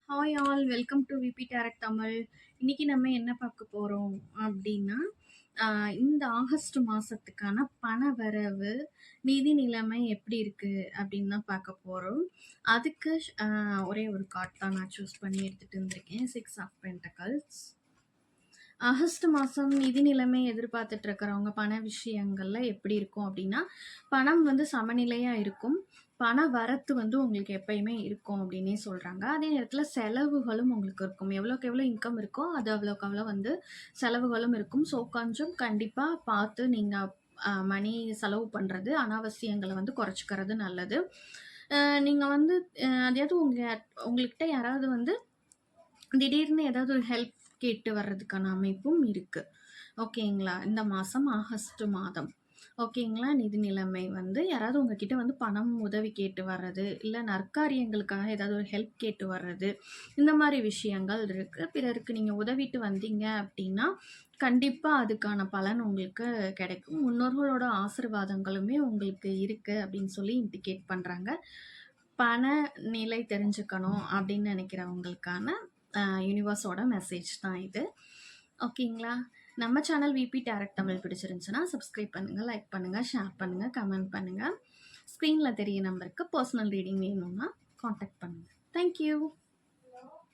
Hi all welcome to VP direct Tamil. இன்னைக்கு நம்ம என்ன பார்க்க போகிறோம் அப்படின்னா இந்த ஆகஸ்ட் மாதத்துக்கான பண வரவு நிதி நிலைமை எப்படி இருக்குது அப்படின்னு தான் பார்க்க போகிறோம். அதுக்கு ஒரே ஒரு கார்ட் தான் நான் சூஸ் பண்ணி எடுத்துகிட்டு வந்திருக்கேன். 6 ஆஃப் பென்டக்கல்ஸ். ஆகஸ்ட் மாதம் நிதி நிலைமை எதிர்பார்த்துட்டு இருக்கிறவங்க பண விஷயங்கள்ல எப்படி இருக்கும் அப்படின்னா, பணம் வந்து சமநிலையாக இருக்கும். பண வரத்து வந்து உங்களுக்கு எப்பயுமே இருக்கும் அப்படின்னே சொல்கிறாங்க. அதே நேரத்தில் செலவுகளும் உங்களுக்கு இருக்கும். எவ்வளோக்கு எவ்வளோ இன்கம் இருக்கோ அது அவ்வளோக்கு அவ்வளோ வந்து செலவுகளும் இருக்கும். ஸோ கொஞ்சம் கண்டிப்பாக பார்த்து நீங்கள் மணி செலவு பண்ணுறது, அனாவசியங்களை வந்து குறைச்சிக்கிறது நல்லது. நீங்கள் வந்து அதையாவது உங்கள்கிட்ட யாராவது வந்து திடீர்னு ஏதாவது ஒரு ஹெல்ப் கேட்டு வர்றதுக்கான அமைப்பும் இருக்குது. ஓகேங்களா? இந்த மாதம் ஆகஸ்ட் மாதம் ஓகேங்களா? நிதி நிலைமை வந்து யாராவது உங்ககிட்ட வந்து பணம் உதவி கேட்டு வர்றது, இல்லை நற்காரியங்களுக்காக ஏதாவது ஒரு ஹெல்ப் கேட்டு வர்றது, இந்த மாதிரி விஷயங்கள் இருக்குது. பிறருக்கு நீங்கள் உதவிட்டு வந்தீங்க அப்படின்னா கண்டிப்பாக அதுக்கான பலன் உங்களுக்கு கிடைக்கும். முன்னோர்களோட ஆசீர்வாதங்களுமே உங்களுக்கு இருக்குது அப்படின்னு சொல்லி இண்டிகேட் பண்ணுறாங்க. பண நிலை தெரிஞ்சுக்கணும் அப்படின்னு நினைக்கிறவங்களுக்கான யூனிவர்ஸோட மெசேஜ் தான் இது. ஓகேங்களா? நம்ம சேனல் விபி டேரக்ட் தமிழ் பிடிச்சிருந்துச்சுன்னா சப்ஸ்கிரைப் பண்ணுங்கள், லைக் பண்ணுங்கள், ஷேர் பண்ணுங்கள், கமெண்ட் பண்ணுங்கள். ஸ்க்ரீனில் தெரிய நம்பருக்கு பர்சனல் ரீடிங் வேணும்னா காண்டாக்ட் பண்ணுங்கள். தேங்க்யூ.